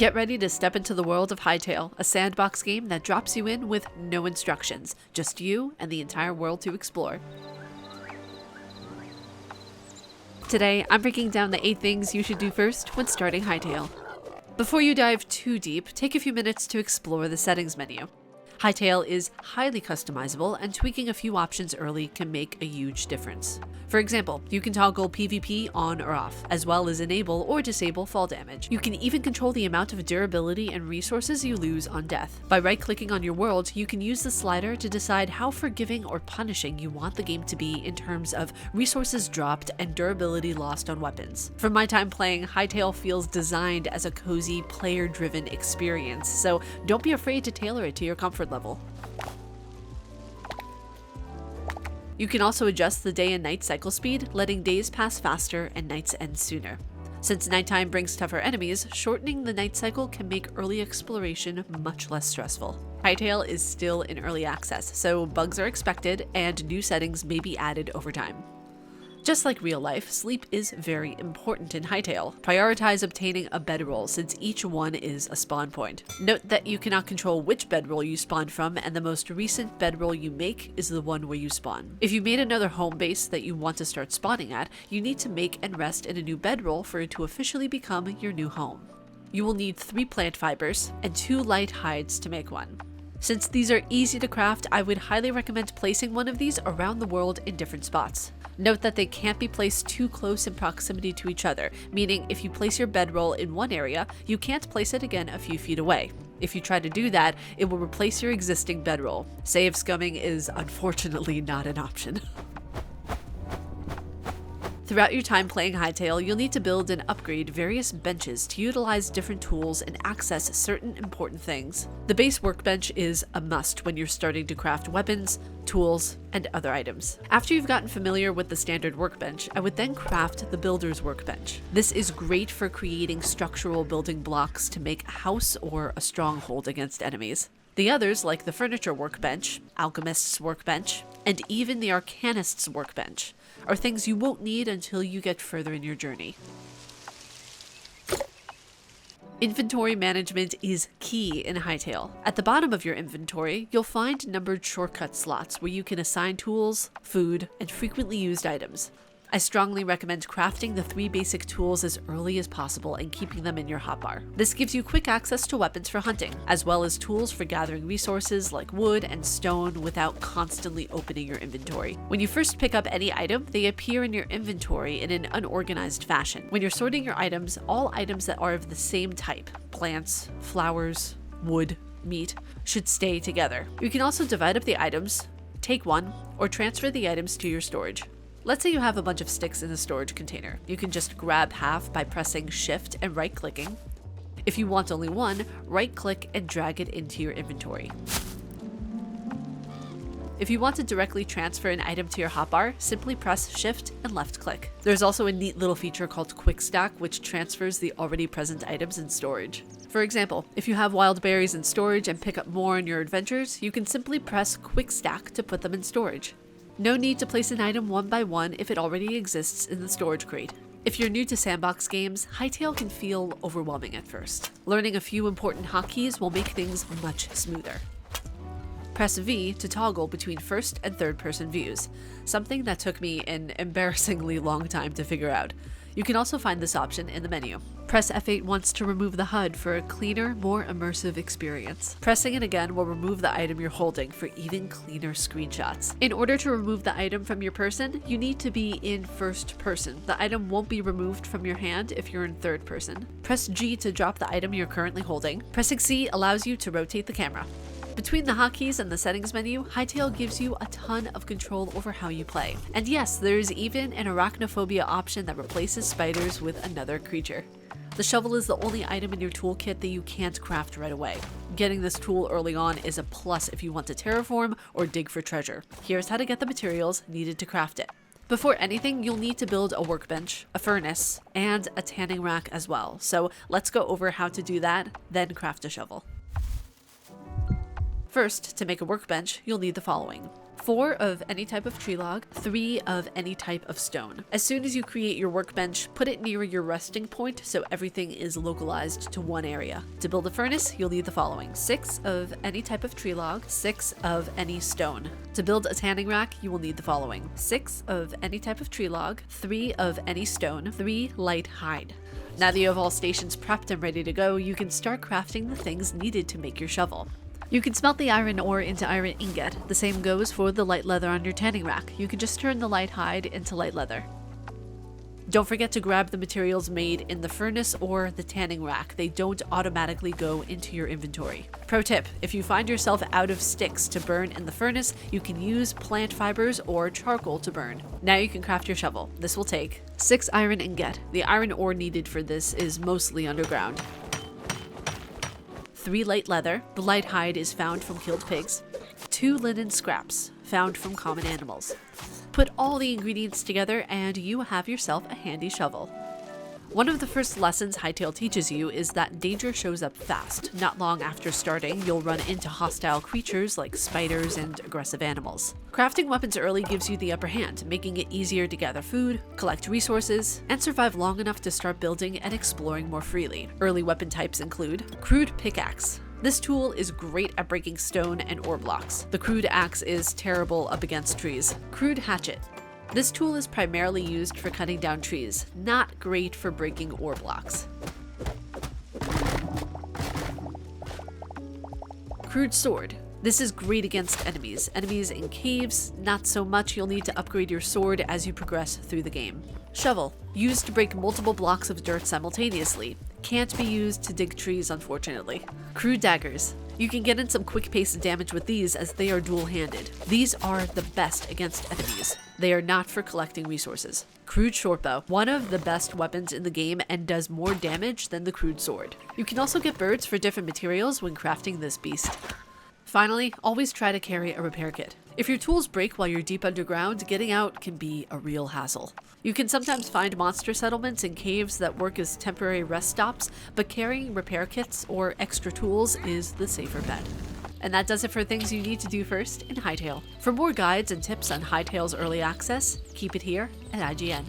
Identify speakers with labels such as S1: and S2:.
S1: Get ready to step into the world of Hytale, a sandbox game that drops you in with no instructions, just you and the entire world to explore. Today, I'm breaking down the 8 things you should do first when starting Hytale. Before you dive too deep, take a few minutes to explore the settings menu. Hytale is highly customizable, and tweaking a few options early can make a huge difference. For example, you can toggle PvP on or off, as well as enable or disable fall damage. You can even control the amount of durability and resources you lose on death. By right-clicking on your world, you can use the slider to decide how forgiving or punishing you want the game to be in terms of resources dropped and durability lost on weapons. From my time playing, Hytale feels designed as a cozy, player-driven experience, so don't be afraid to tailor it to your comfort level. You can also adjust the day and night cycle speed, letting days pass faster and nights end sooner. Since nighttime brings tougher enemies, shortening the night cycle can make early exploration much less stressful. Hytale is still in early access, so bugs are expected and new settings may be added over time. Just like real life, sleep is very important in Hytale. Prioritize obtaining a bedroll since each one is a spawn point. Note that you cannot control which bedroll you spawn from, and the most recent bedroll you make is the one where you spawn. If you made another home base that you want to start spawning at, you need to make and rest in a new bedroll for it to officially become your new home. You will need 3 plant fibers and 2 light hides to make one. Since these are easy to craft, I would highly recommend placing one of these around the world in different spots. Note that they can't be placed too close in proximity to each other, meaning if you place your bedroll in one area, you can't place it again a few feet away. If you try to do that, it will replace your existing bedroll. Save scumming is unfortunately not an option. Throughout your time playing Hytale, you'll need to build and upgrade various benches to utilize different tools and access certain important things. The base workbench is a must when you're starting to craft weapons, tools, and other items. After you've gotten familiar with the standard workbench, I would then craft the builder's workbench. This is great for creating structural building blocks to make a house or a stronghold against enemies. The others, like the furniture workbench, alchemist's workbench, and even the arcanist's workbench, are things you won't need until you get further in your journey. Inventory management is key in Hytale. At the bottom of your inventory, you'll find numbered shortcut slots where you can assign tools, food, and frequently used items. I strongly recommend crafting the 3 basic tools as early as possible and keeping them in your hotbar. This gives you quick access to weapons for hunting, as well as tools for gathering resources like wood and stone without constantly opening your inventory. When you first pick up any item, they appear in your inventory in an unorganized fashion. When you're sorting your items, all items that are of the same type, plants, flowers, wood, meat, should stay together. You can also divide up the items, take one, or transfer the items to your storage. Let's say you have a bunch of sticks in a storage container. You can just grab half by pressing Shift and right-clicking. If you want only one, right-click and drag it into your inventory. If you want to directly transfer an item to your hotbar, simply press Shift and left-click. There's also a neat little feature called Quick Stack, which transfers the already present items in storage. For example, if you have wild berries in storage and pick up more in your adventures, you can simply press Quick Stack to put them in storage. No need to place an item one by one if it already exists in the storage crate. If you're new to sandbox games, Hytale can feel overwhelming at first. Learning a few important hotkeys will make things much smoother. Press V to toggle between first and third person views, something that took me an embarrassingly long time to figure out. You can also find this option in the menu. Press F8 once to remove the HUD for a cleaner, more immersive experience. Pressing it again will remove the item you're holding for even cleaner screenshots. In order to remove the item from your person, you need to be in first person. The item won't be removed from your hand if you're in third person. Press G to drop the item you're currently holding. Pressing C allows you to rotate the camera. Between the hotkeys and the settings menu, Hytale gives you a ton of control over how you play. And yes, there's even an arachnophobia option that replaces spiders with another creature. The shovel is the only item in your toolkit that you can't craft right away. Getting this tool early on is a plus if you want to terraform or dig for treasure. Here's how to get the materials needed to craft it. Before anything, you'll need to build a workbench, a furnace, and a tanning rack as well. So let's go over how to do that, then craft a shovel. First, to make a workbench, you'll need the following: 4 of any type of tree log, 3 of any type of stone. As soon as you create your workbench, put it near your resting point so everything is localized to one area. To build a furnace, you'll need the following: 6 of any type of tree log, 6 of any stone. To build a tanning rack, you will need the following: 6 of any type of tree log, 3 of any stone, 3 light hide. Now that you have all stations prepped and ready to go, you can start crafting the things needed to make your shovel. You can smelt the iron ore into iron ingot. The same goes for the light leather on your tanning rack. You can just turn the light hide into light leather. Don't forget to grab the materials made in the furnace or the tanning rack. They don't automatically go into your inventory. Pro tip: if you find yourself out of sticks to burn in the furnace, you can use plant fibers or charcoal to burn. Now you can craft your shovel. This will take 6 iron ingot. The iron ore needed for this is mostly underground. 3 light leather. The light hide is found from killed pigs. 2 linen scraps, found from common animals. Put all the ingredients together and you have yourself a handy shovel. One of the first lessons Hytale teaches you is that danger shows up fast. Not long after starting, you'll run into hostile creatures like spiders and aggressive animals. Crafting weapons early gives you the upper hand, making it easier to gather food, collect resources, and survive long enough to start building and exploring more freely. Early weapon types include crude pickaxe. This tool is great at breaking stone and ore blocks. The crude axe is terrible up against trees. Crude hatchet. This tool is primarily used for cutting down trees, not great for breaking ore blocks. Crude sword. This is great against enemies. Enemies in caves, not so much. You'll need to upgrade your sword as you progress through the game. Shovel. Used to break multiple blocks of dirt simultaneously. Can't be used to dig trees, unfortunately. Crude daggers. You can get in some quick pace damage with these as they are dual-handed. These are the best against enemies. They are not for collecting resources. Crude shortbow. One of the best weapons in the game and does more damage than the crude sword. You can also get birds for different materials when crafting this beast. Finally, always try to carry a repair kit. If your tools break while you're deep underground, getting out can be a real hassle. You can sometimes find monster settlements and caves that work as temporary rest stops, but carrying repair kits or extra tools is the safer bet. And that does it for things you need to do first in Hytale. For more guides and tips on Hytale's early access, keep it here at IGN.